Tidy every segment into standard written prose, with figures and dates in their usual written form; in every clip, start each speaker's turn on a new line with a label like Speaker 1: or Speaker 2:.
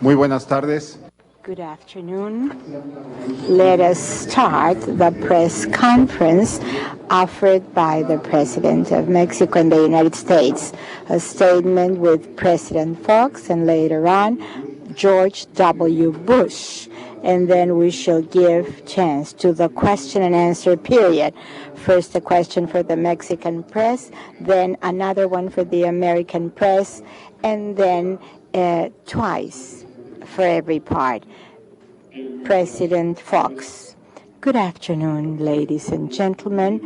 Speaker 1: Muy buenas tardes.
Speaker 2: Good afternoon. Let us start the press conference offered by the President of Mexico and the United States. A statement with President Fox and later on George W. Bush. And then we shall give chance to the question and answer period. First a question for the Mexican press, then another one for the American press, and then twice for every part. President Fox. Good afternoon, ladies and gentlemen.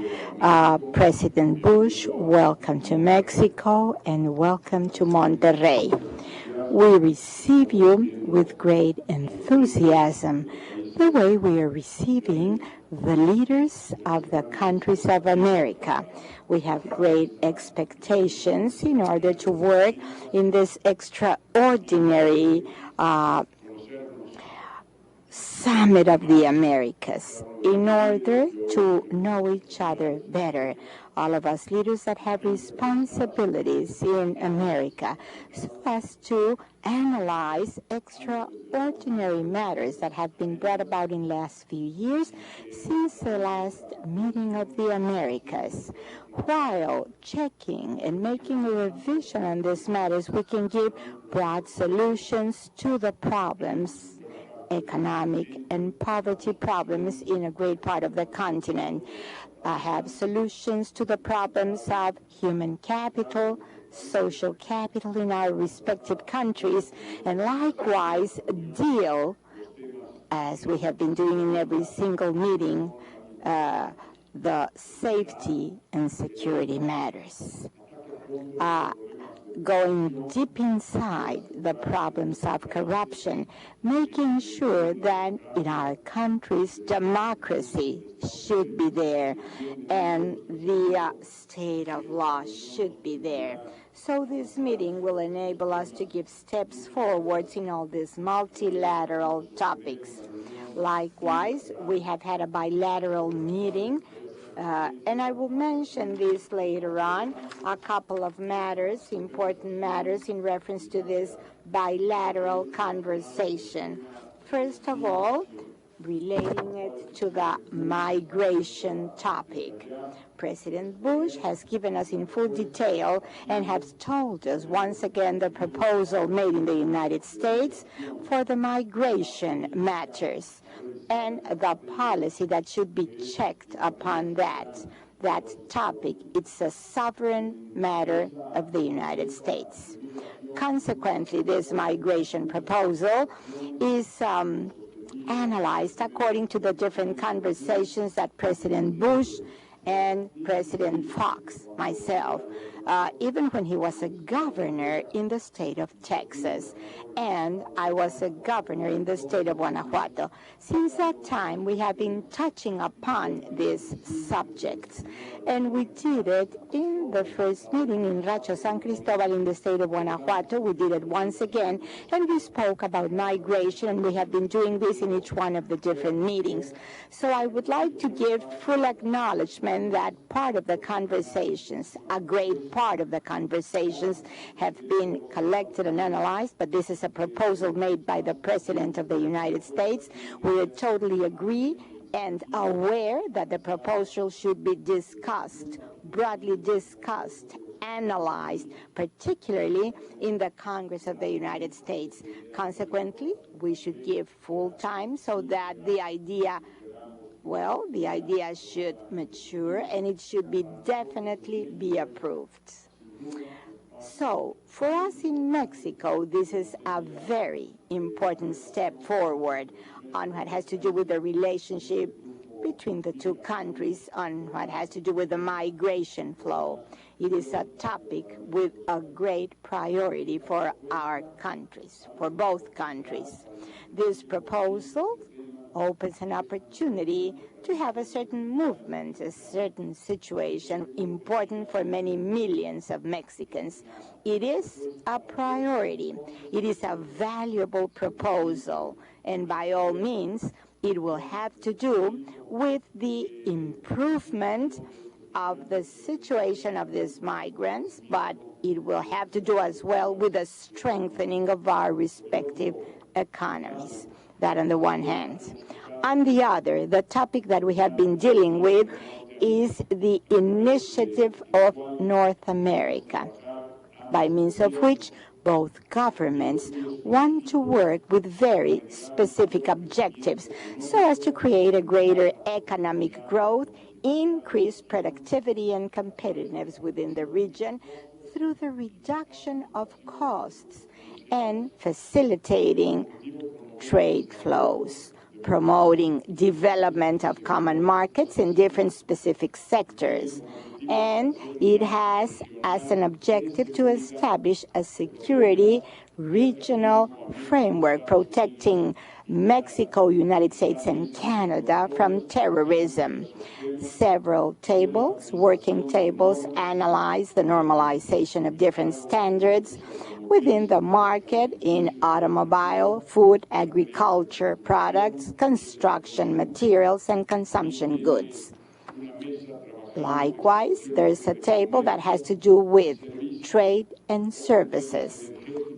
Speaker 2: President Bush, welcome to Mexico and welcome to Monterrey. We receive you with great enthusiasm, the way we are receiving the leaders of the countries of America. We have great expectations in order to work in this extraordinary Summit of the Americas in order to know each other better. All of us leaders that have responsibilities in America, so as to analyze extraordinary matters that have been brought about in the last few years since the last meeting of the Americas. While checking and making a revision on these matters, we can give broad solutions to the problems, economic and poverty problems in a great part of the continent. Have solutions to the problems of human capital, social capital in our respective countries, and likewise deal, as we have been doing in every single meeting, the safety and security matters. Going deep inside the problems of corruption, making sure that in our countries democracy should be there and the state of law should be there. So this meeting will enable us to give steps forwards in all these multilateral topics. Likewise, we have had a bilateral meeting, and I will mention this later on, a couple of matters, important matters in reference to this bilateral conversation. First of all, relating it to the migration topic. President Bush has given us in full detail and has told us once again the proposal made in the United States for the migration matters and the policy that should be checked upon that topic. It's a sovereign matter of the United States. Consequently, this migration proposal is analyzed according to the different conversations that President Bush and President Fox, myself, even when he was a governor in the state of Texas, and I was a governor in the state of Guanajuato. Since that time, we have been touching upon these subjects, and we did it in the first meeting in Rancho San Cristobal in the state of Guanajuato. We did it once again, and we spoke about migration, and we have been doing this in each one of the different meetings. So I would like to give full acknowledgement that part of the conversations, a great part of the conversations, have been collected and analyzed, but this is a proposal made by the President of the United States. We totally agree and aware that the proposal should be discussed, broadly discussed, analyzed, particularly in the Congress of the United States. Consequently, we should give full time so that the idea should mature and it should be definitely be approved. So, for us in Mexico, this is a very important step forward on what has to do with the relationship between the two countries, on what has to do with the migration flow. It is a topic with a great priority for our countries, for both countries. This proposal opens an opportunity to have a certain movement, a certain situation important for many millions of Mexicans. It is a priority. It is a valuable proposal, and by all means, it will have to do with the improvement of the situation of these migrants, but it will have to do as well with the strengthening of our respective economies. That on the one hand. On the other, the topic that we have been dealing with is the Initiative of North America, by means of which both governments want to work with very specific objectives so as to create a greater economic growth, increase productivity and competitiveness within the region through the reduction of costs and facilitating trade flows, promoting development of common markets in different specific sectors. And it has as an objective to establish a security regional framework protecting Mexico, United States, and Canada from terrorism. Several tables, working tables, analyze the normalization of different standards within the market in automobile, food, agriculture products, construction materials, and consumption goods. Likewise, there's a table that has to do with trade and services.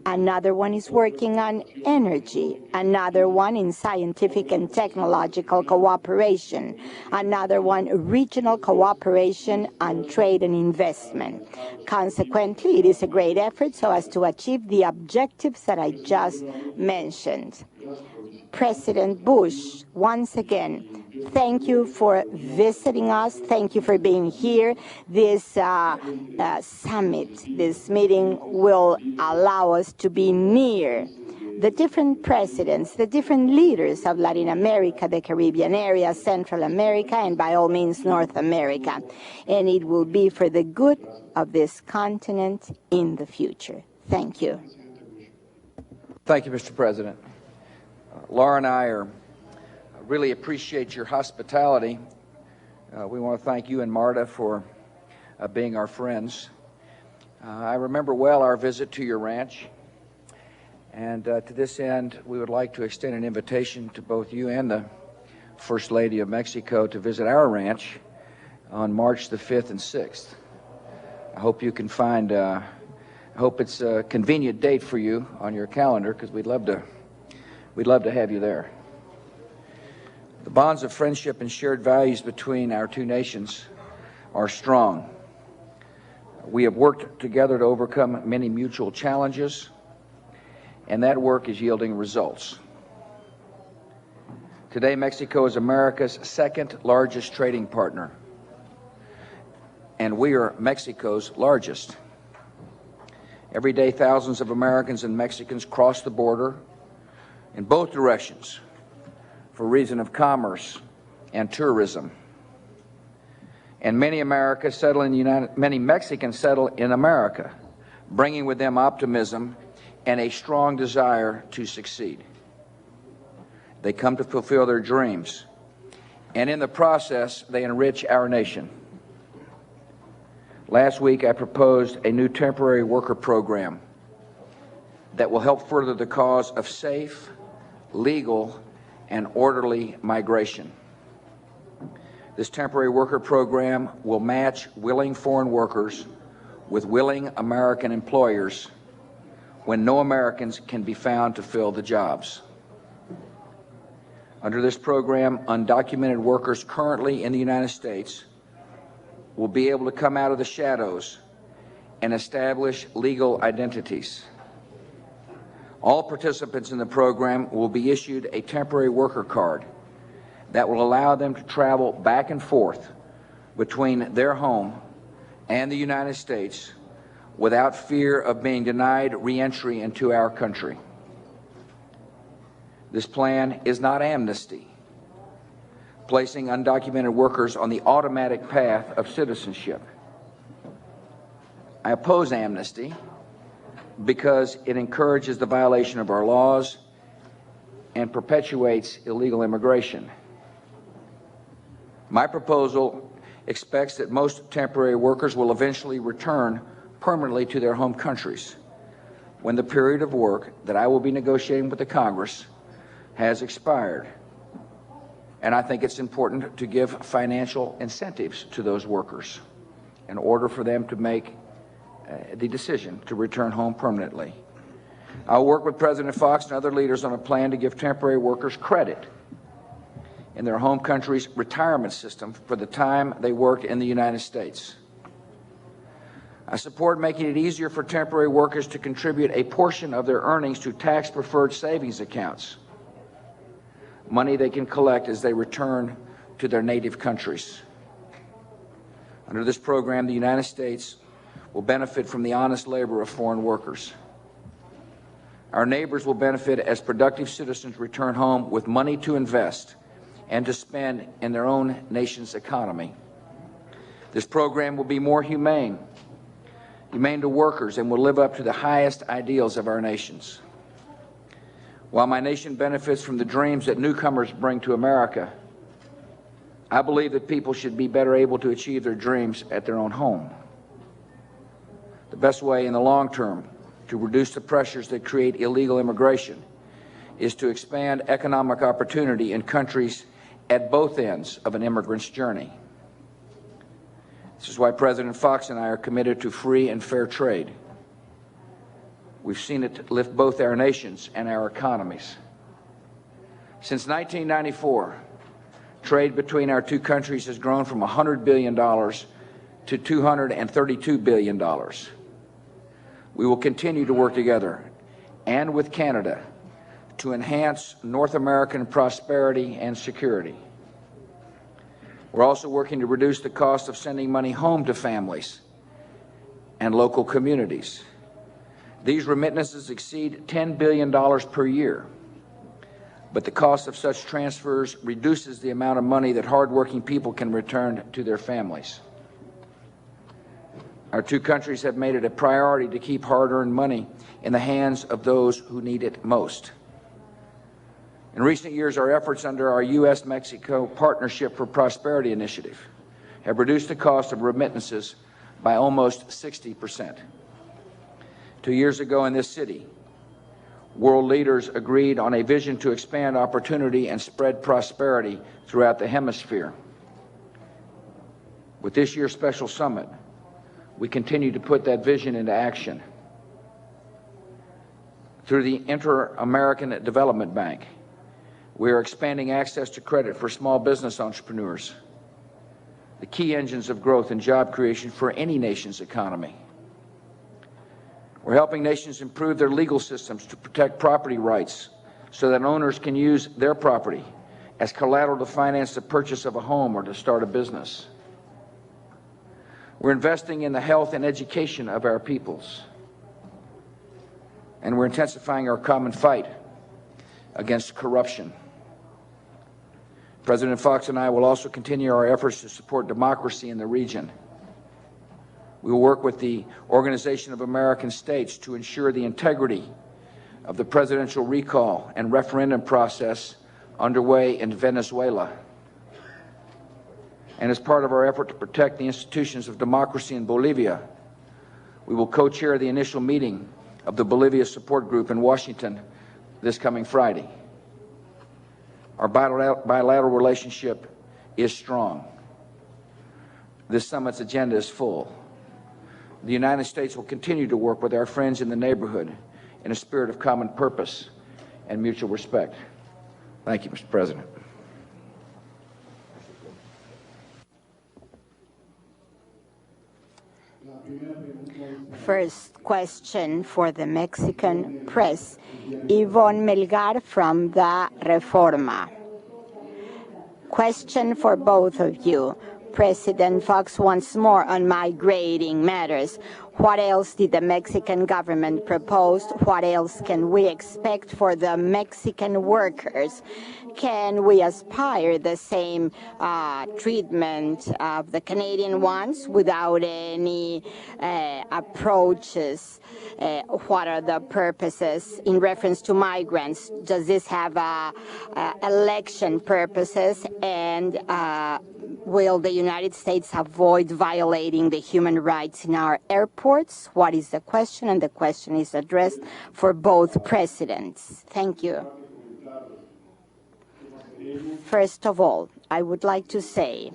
Speaker 2: Another one is working on energy. Another one in scientific and technological cooperation. Another one, regional cooperation on trade and investment. Consequently, it is a great effort so as to achieve the objectives that I just mentioned. President Bush, once again, thank you for visiting us. Thank you for being here. This summit, this meeting will allow us to be near the different presidents, the different leaders of Latin America, the Caribbean area, Central America, and by all means, North America. And it will be for the good of this continent in the future. Thank you.
Speaker 1: Thank you, Mr. President. Laura and I really appreciate your hospitality. We want to thank you and Marta for being our friends. I remember well our visit to your ranch, and to this end, we would like to extend an invitation to both you and the First Lady of Mexico to visit our ranch on March the 5th and 6th. I hope you can find, I hope it's a convenient date for you on your calendar, because we'd love to have you there. The bonds of friendship and shared values between our two nations are strong. We have worked together to overcome many mutual challenges, and that work is yielding results. Today, Mexico is America's second largest trading partner, and we are Mexico's largest. Every day, thousands of Americans and Mexicans cross the border in both directions for reason of commerce and tourism. And many Mexicans settle in America, bringing with them optimism and a strong desire to succeed. They come to fulfill their dreams, and in the process, they enrich our nation. Last week, I proposed a new temporary worker program that will help further the cause of safe, legal, and orderly migration. This temporary worker program will match willing foreign workers with willing American employers when no Americans can be found to fill the jobs. Under this program, undocumented workers currently in the United States will be able to come out of the shadows and establish legal identities. All participants in the program will be issued a temporary worker card that will allow them to travel back and forth between their home and the United States without fear of being denied re-entry into our country. This plan is not amnesty, placing undocumented workers on the automatic path of citizenship. I oppose amnesty because it encourages the violation of our laws and perpetuates illegal immigration. My proposal expects that most temporary workers will eventually return permanently to their home countries when the period of work that I will be negotiating with the Congress has expired. And I think it's important to give financial incentives to those workers in order for them to make the decision to return home permanently. I'll work with President Fox and other leaders on a plan to give temporary workers credit in their home country's retirement system for the time they worked in the United States. I support making it easier for temporary workers to contribute a portion of their earnings to tax-preferred savings accounts, money they can collect as they return to their native countries. Under this program, the United States will benefit from the honest labor of foreign workers. Our neighbors will benefit as productive citizens return home with money to invest and to spend in their own nation's economy. This program will be more humane to workers, and will live up to the highest ideals of our nations. While my nation benefits from the dreams that newcomers bring to America, I believe that people should be better able to achieve their dreams at their own home. The best way in the long term to reduce the pressures that create illegal immigration is to expand economic opportunity in countries at both ends of an immigrant's journey. This is why President Fox and I are committed to free and fair trade. We've seen it lift both our nations and our economies. Since 1994, trade between our two countries has grown from $100 billion to $232 billion. We will continue to work together and with Canada to enhance North American prosperity and security. We're also working to reduce the cost of sending money home to families and local communities. These remittances exceed $10 billion per year, but the cost of such transfers reduces the amount of money that hardworking people can return to their families. Our two countries have made it a priority to keep hard-earned money in the hands of those who need it most. In recent years, our efforts under our U.S.-Mexico Partnership for Prosperity initiative have reduced the cost of remittances by almost 60%. 2 years ago in this city, world leaders agreed on a vision to expand opportunity and spread prosperity throughout the hemisphere. With this year's special summit, we continue to put that vision into action. Through the Inter-American Development Bank, we are expanding access to credit for small business entrepreneurs, the key engines of growth and job creation for any nation's economy. We're helping nations improve their legal systems to protect property rights so that owners can use their property as collateral to finance the purchase of a home or to start a business. We're investing in the health and education of our peoples, and we're intensifying our common fight against corruption. President Fox and I will also continue our efforts to support democracy in the region. We will work with the Organization of American States to ensure the integrity of the presidential recall and referendum process underway in Venezuela. And as part of our effort to protect the institutions of democracy in Bolivia, we will co-chair the initial meeting of the Bolivia Support Group in Washington this coming Friday. Our bilateral relationship is strong. This summit's agenda is full. The United States will continue to work with our friends in the neighborhood in a spirit of common purpose and mutual respect. Thank you, Mr. President.
Speaker 2: First question for the Mexican press, Yvonne Melgar from the Reforma. Question for both of you. President Fox once more on migrating matters. What else did the Mexican government propose? What else can we expect for the Mexican workers? Can we aspire the same treatment of the Canadian ones without any approaches? What are the purposes in reference to migrants? Does this have election purposes? And will the United States avoid violating the human rights in our airports? What is the question? And the question is addressed for both presidents. Thank you. First of all, I would like to say,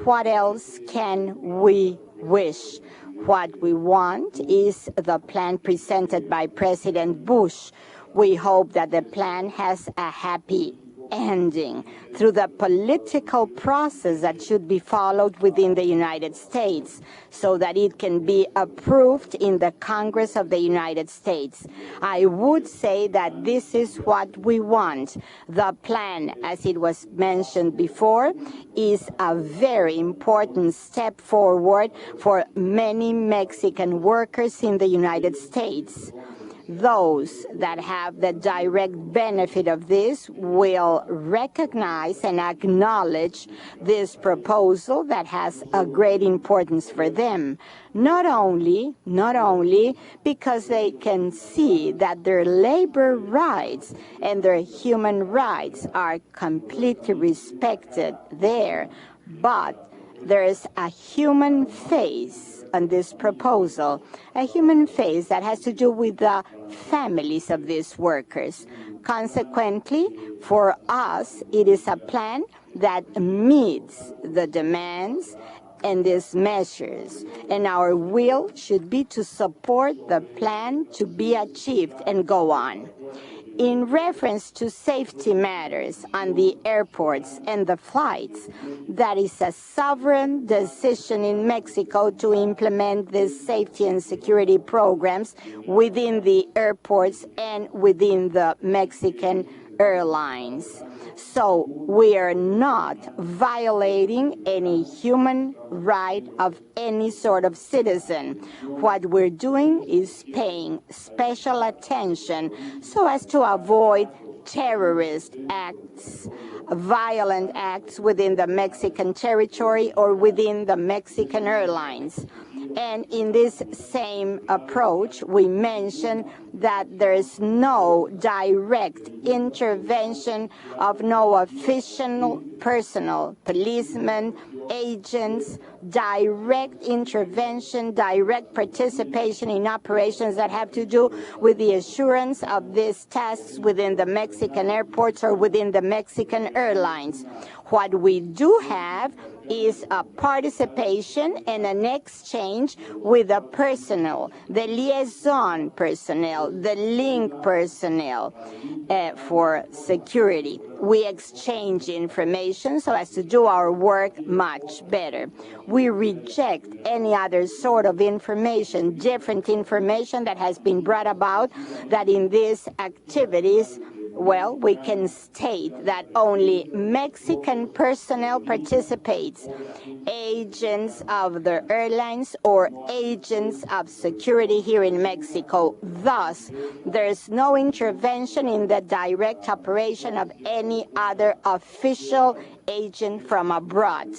Speaker 2: what else can we wish? What we want is the plan presented by President Bush. We hope that the plan has a happy ending through the political process that should be followed within the United States so that it can be approved in the Congress of the United States. I would say that this is what we want. The plan, as it was mentioned before, is a very important step forward for many Mexican workers in the United States. Those that have the direct benefit of this will recognize and acknowledge this proposal that has a great importance for them. Not only because they can see that their labor rights and their human rights are completely respected there, but there is a human face on this proposal, a human face that has to do with the families of these workers. Consequently, for us, it is a plan that meets the demands and these measures, and our will should be to support the plan to be achieved and go on. In reference to safety matters on the airports and the flights, that is a sovereign decision in Mexico to implement these safety and security programs within the airports and within the Mexican airlines. So we are not violating any human right of any sort of citizen. What we're doing is paying special attention so as to avoid terrorist acts, violent acts within the Mexican territory or within the Mexican airlines. And in this same approach, we mention that there is no direct intervention of no official personnel, policemen, agents, direct intervention, direct participation in operations that have to do with the assurance of these tasks within the Mexican airports or within the Mexican airlines. What we do have is a participation and an exchange with the personnel, the liaison personnel, the link personnel for security. We exchange information so as to do our work much better. We reject any other sort of information, different information that has been brought about that in these activities, well, we can state that only Mexican personnel participates, agents of the airlines or agents of security here in Mexico. Thus, there's no intervention in the direct operation of any other official agent from abroad.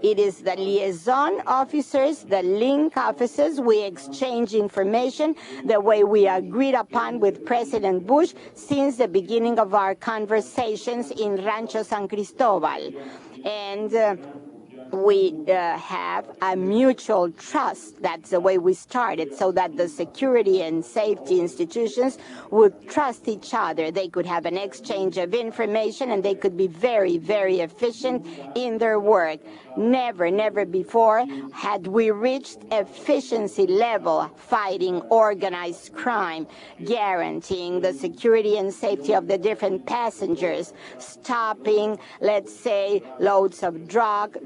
Speaker 2: It is the liaison officers, the link officers. We exchange information the way we agreed upon with President Bush since the beginning of our conversations in Rancho San Cristobal. And we have a mutual trust. That's the way we started, so that the security and safety institutions would trust each other. They could have an exchange of information and they could be very, very efficient in their work. Never before had we reached efficiency level fighting organized crime, guaranteeing the security and safety of the different passengers, stopping, let's say, loads of drug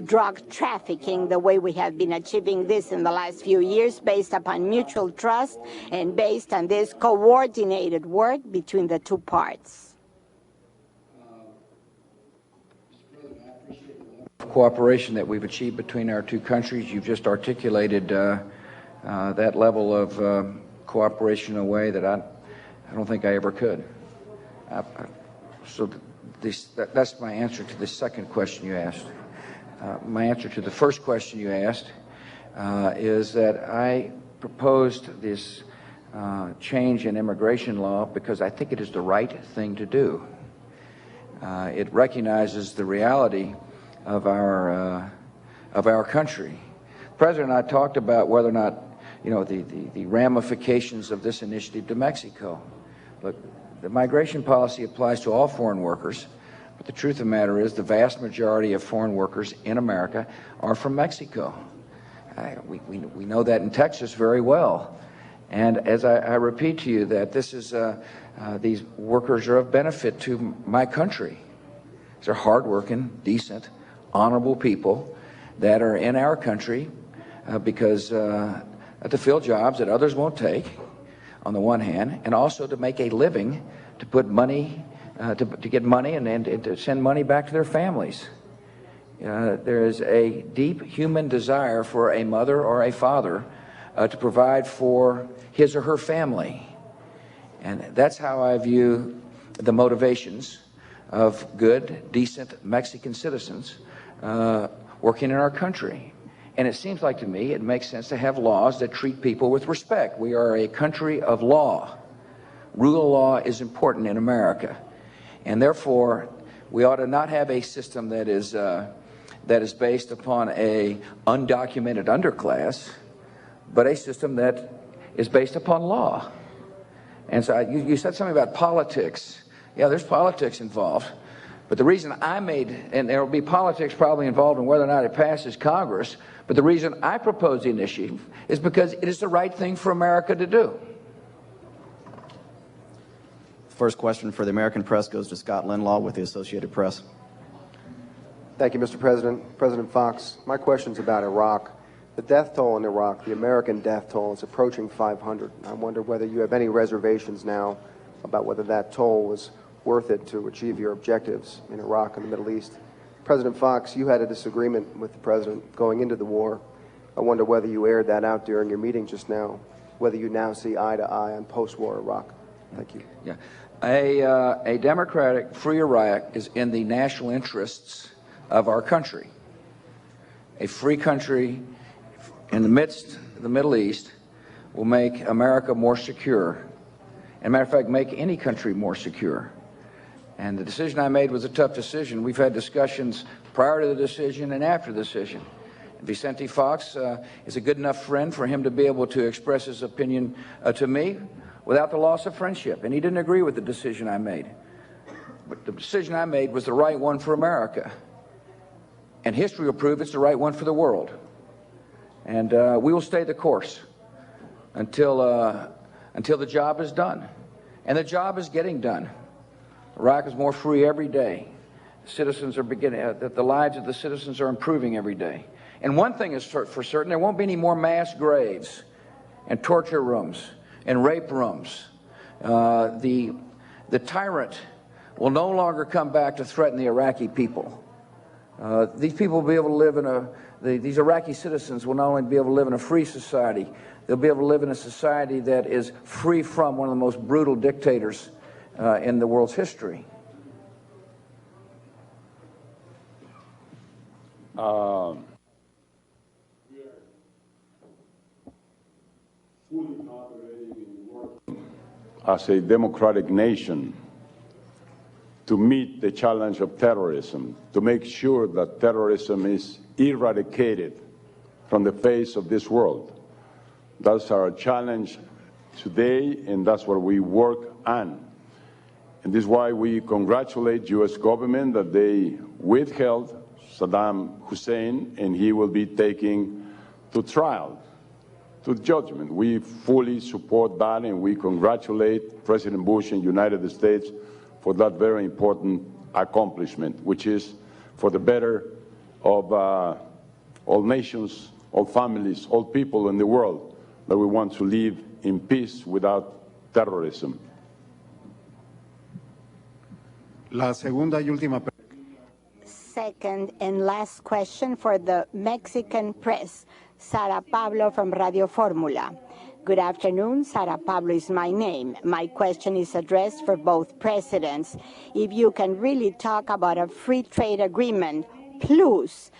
Speaker 2: trafficking, the way we have been achieving this in the last few years based upon mutual trust and based on this coordinated work between the two parts.
Speaker 1: Cooperation that we've achieved between our two countries. You've just articulated that level of cooperation in a way that I don't think I ever could. So that's my answer to the second question you asked. My answer to the first question you asked is that I proposed this change in immigration law because I think it is the right thing to do. It recognizes the reality of our country. The President and I talked about whether or not, the ramifications of this initiative to Mexico. Look, the migration policy applies to all foreign workers, but the truth of the matter is the vast majority of foreign workers in America are from Mexico. We know that in Texas very well. And as I repeat to you that this is, these workers are of benefit to my country. These are hardworking, decent, honorable people that are in our country because to fill jobs that others won't take, on the one hand, and also to make a living, to put money, to get money and to send money back to their families. There is a deep human desire for a mother or a father to provide for his or her family. And that's how I view the motivations of good, decent Mexican citizens working in our country. And it seems like to me it makes sense to have laws that treat people with respect. We are a country of law. Rule of law is important in America. And therefore, we ought to not have a system that is based upon a undocumented underclass, but a system that is based upon law. And so you said something about politics. Yeah, there's politics involved. But the reason I made, and there will be politics probably involved in whether or not it passes Congress, but the reason I proposed the initiative is because it is the right thing for America to do.
Speaker 3: First question for the American Press goes to Scott Linlaw with the Associated Press.
Speaker 4: Thank you, Mr. President. President Fox, my question's about Iraq. The death toll in Iraq, the American death toll, is approaching 500. I wonder whether you have any reservations now about whether that toll was worth it to achieve your objectives in Iraq and the Middle East. President Fox, you had a disagreement with the President going into the war. I wonder whether you aired that out during your meeting just now, whether you now see eye to eye on post-war Iraq. Thank you.
Speaker 1: Yeah. A democratic, free Iraq is in the national interests of our country. A free country in the midst of the Middle East will make America more secure. As a matter of fact, make any country more secure. And the decision I made was a tough decision. We've had discussions prior to the decision and after the decision. Vicente Fox is a good enough friend for him to be able to express his opinion to me without the loss of friendship. And he didn't agree with the decision I made. But the decision I made was the right one for America. And history will prove it's the right one for the world. And we will stay the course until the job is done. And the job is getting done. Iraq is more free every day. Citizens are beginning, the lives of the citizens are improving every day. And one thing is for certain, there won't be any more mass graves and torture rooms and rape rooms. The tyrant will no longer come back to threaten the Iraqi people. These people will be able to live in these Iraqi citizens will not only be able to live in a free society, they'll be able to live in a society that is free from one of the most brutal dictators in the world's history.
Speaker 5: As a democratic nation, to meet the challenge of terrorism, to make sure that terrorism is eradicated from the face of this world. That's our challenge today, and that's what we work on. And this is why we congratulate U.S. government that they withheld Saddam Hussein, and he will be taken to trial, to judgment. We fully support that, and we congratulate President Bush and United States for that very important accomplishment, which is for the better of all nations, all families, all people in the world, that we want to live in peace without terrorism.
Speaker 6: La segunda y última pregunta.
Speaker 2: Second and last question for the Mexican Press, Sara Pablo from Radio Formula. Good afternoon, Sara Pablo is my name. My question is addressed for both presidents. If you can really talk about a free trade agreement plus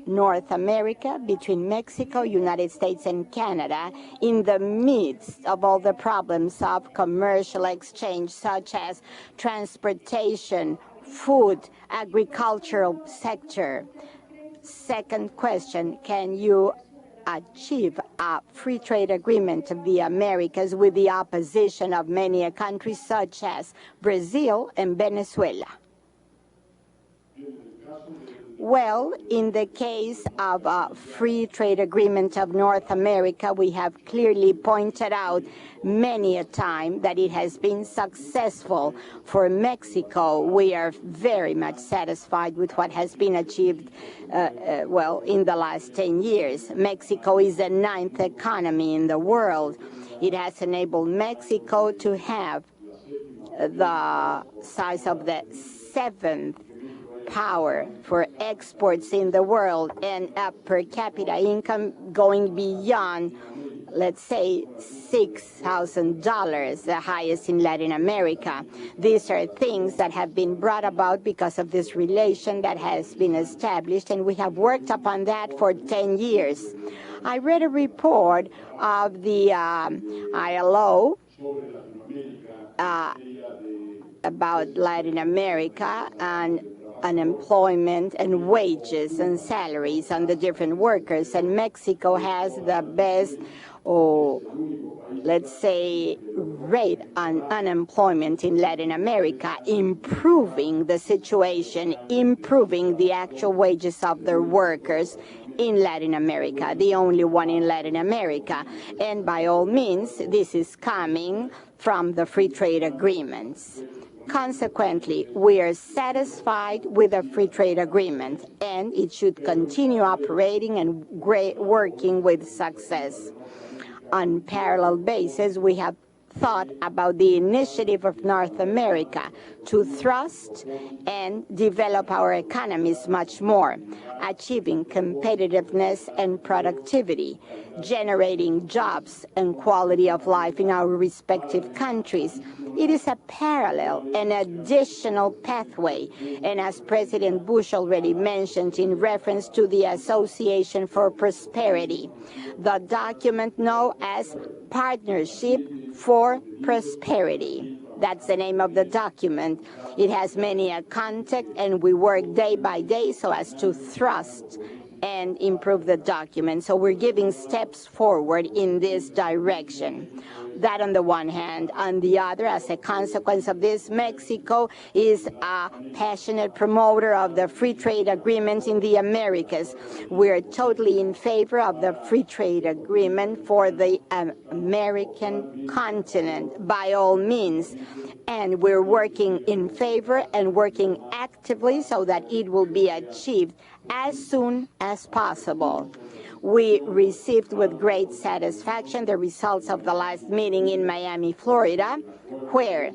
Speaker 2: North America between Mexico, United States, and Canada in the midst of all the problems of commercial exchange, such as transportation, food, agricultural sector. Second question, can you achieve a free trade agreement of the Americas with the opposition of many countries such as Brazil and Venezuela? Well, in the case of a free trade agreement of North America, we have clearly pointed out many a time that it has been successful for Mexico. We are very much satisfied with what has been achieved, in the last 10 years. Mexico is the 9th economy in the world. It has enabled Mexico to have the size of the 7th power for exports in the world, and a per capita income going beyond, let's say, $6,000, the highest in Latin America. These are things that have been brought about because of this relation that has been established, and we have worked upon that for 10 years. I read a report of the ILO about Latin America and unemployment and wages and salaries on the different workers, and Mexico has the best, let's say, rate on unemployment in Latin America, improving the situation, improving the actual wages of their workers in Latin America, the only one in Latin America. And by all means, this is coming from the free trade agreements. Consequently, we are satisfied with the free trade agreement, and it should continue operating and working with success. On parallel basis, we have thought about the initiative of North America to thrust and develop our economies much more, achieving competitiveness and productivity, generating jobs and quality of life in our respective countries. It is a parallel and additional pathway, and as President Bush already mentioned in reference to the Association for Prosperity, the document known as Partnership for Prosperity. That's the name of the document. It has many content, and we work day by day so as to thrust and improve the document. So we're giving steps forward in this direction. That on the one hand. On the other, as a consequence of this, Mexico is a passionate promoter of the free trade agreements in the Americas. We're totally in favor of the free trade agreement for the American continent, by all means. And we're working in favor and working actively so that it will be achieved as soon as possible. We received with great satisfaction the results of the last meeting in Miami, Florida, where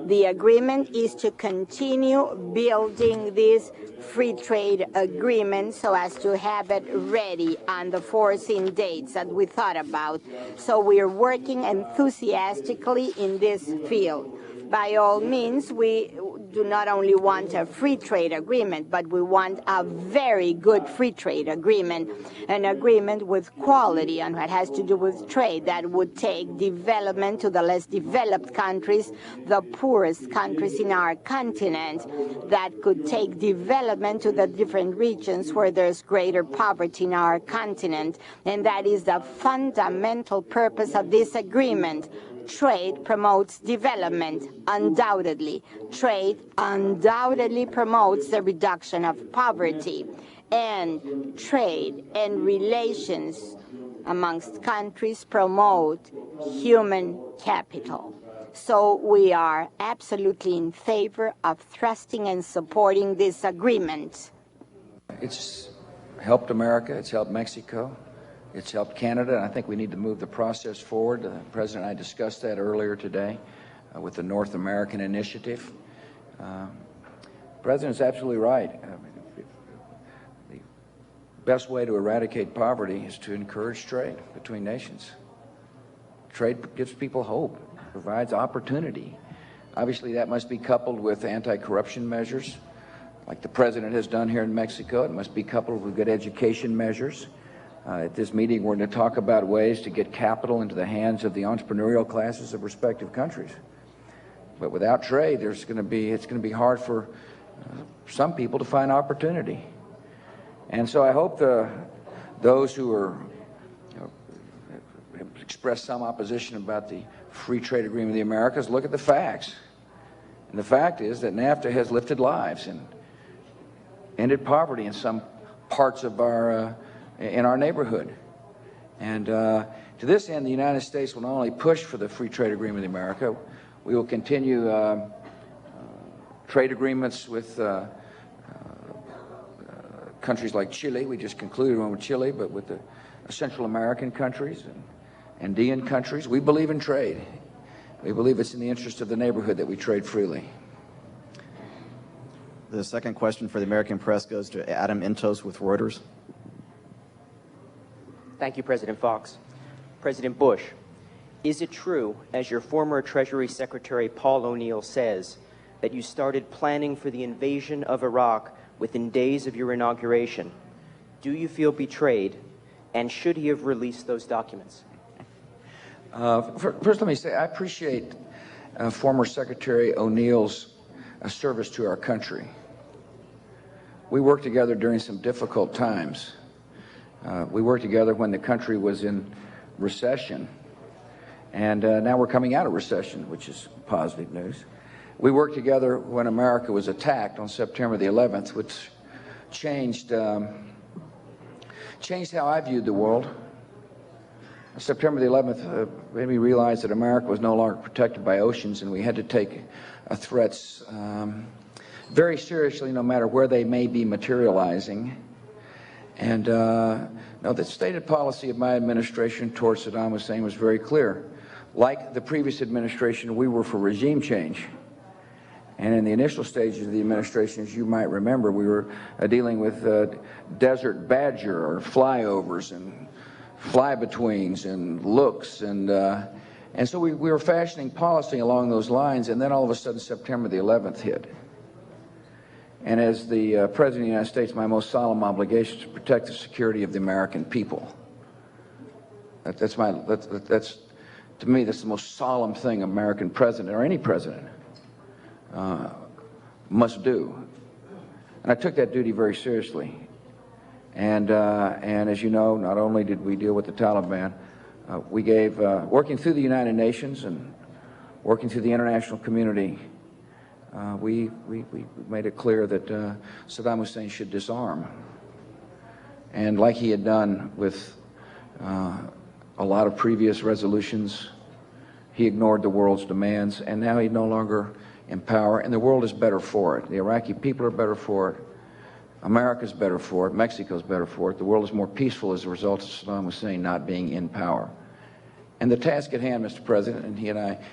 Speaker 2: the agreement is to continue building this free trade agreement so as to have it ready on the foreseen dates that we thought about. So we are working enthusiastically in this field. By all means, we do not only want a free trade agreement, but we want a very good free trade agreement, an agreement with quality on what has to do with trade that would take development to the less developed countries, the poorest countries in our continent, that could take development to the different regions where there's greater poverty in our continent. And that is the fundamental purpose of this agreement. Trade promotes development, undoubtedly. Trade undoubtedly promotes the reduction of poverty, and trade and relations amongst countries promote human capital. So we are absolutely in favor of thrusting and supporting this agreement.
Speaker 1: It's helped America, it's helped Mexico, it's helped Canada, and I think we need to move the process forward. The President and I discussed that earlier today with the North American Initiative. The President's absolutely right. The best way to eradicate poverty is to encourage trade between nations. Trade gives people hope, provides opportunity. Obviously, that must be coupled with anti-corruption measures, like the President has done here in Mexico. It must be coupled with good education measures. At this meeting, we're going to talk about ways to get capital into the hands of the entrepreneurial classes of respective countries. But without trade, it's going to be hard for some people to find opportunity. And so I hope those who have expressed some opposition about the free trade agreement of the Americas look at the facts. And the fact is that NAFTA has lifted lives, and ended poverty in some parts of in our neighborhood. And to this end, the United States will not only push for the free trade agreement with America, we will continue trade agreements with countries like Chile. We just concluded one with Chile, but with the Central American countries and Andean countries. We believe in trade. We believe it's in the interest of the neighborhood that we trade freely.
Speaker 3: The second question for the American press goes to Adam Intos with Reuters.
Speaker 7: Thank you, President Fox. President Bush, is it true, as your former Treasury Secretary Paul O'Neill says, that you started planning for the invasion of Iraq within days of your inauguration? Do you feel betrayed, and should he have released those documents?
Speaker 1: First, let me say I appreciate former Secretary O'Neill's service to our country. We worked together during some difficult times. We worked together when the country was in recession, and now we're coming out of recession, which is positive news. We worked together when America was attacked on September the 11th, which changed how I viewed the world. September the 11th made me realize that America was no longer protected by oceans, and we had to take threats very seriously, no matter where they may be materializing. And no, the stated policy of my administration towards Saddam Hussein was very clear. Like the previous administration, we were for regime change. And in the initial stages of the administration, as you might remember, we were dealing with desert badger or flyovers and fly-betweens and looks. And so we were fashioning policy along those lines, and then all of a sudden September the 11th hit. And as the President of the United States, my most solemn obligation is to protect the security of the American people. That's to me, that's the most solemn thing an American president or any president must do. And I took that duty very seriously. And as you know, not only did we deal with the Taliban, we gave, working through the United Nations and working through the international community, we made it clear that Saddam Hussein should disarm. And like he had done with a lot of previous resolutions, he ignored the world's demands, and now he's no longer in power, and the world is better for it. The Iraqi people are better for it. America's better for it. Mexico's better for it. The world is more peaceful as a result of Saddam Hussein not being in power. And the task at hand, Mr. President, and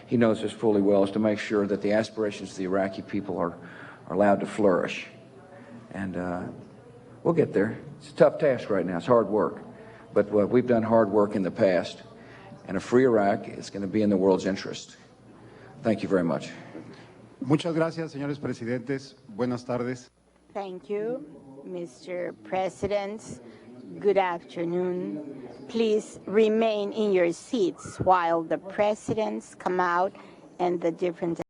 Speaker 1: he knows this fully well, is to make sure that the aspirations of the Iraqi people are allowed to flourish. And we'll get there. It's a tough task right now. It's hard work. But we've done hard work in the past, and a free Iraq is going to be in the world's interest. Thank you very much.
Speaker 6: Muchas gracias, señores presidentes. Buenas tardes.
Speaker 2: Thank you, Mr. President. Good afternoon. Please remain in your seats while the presidents come out and the different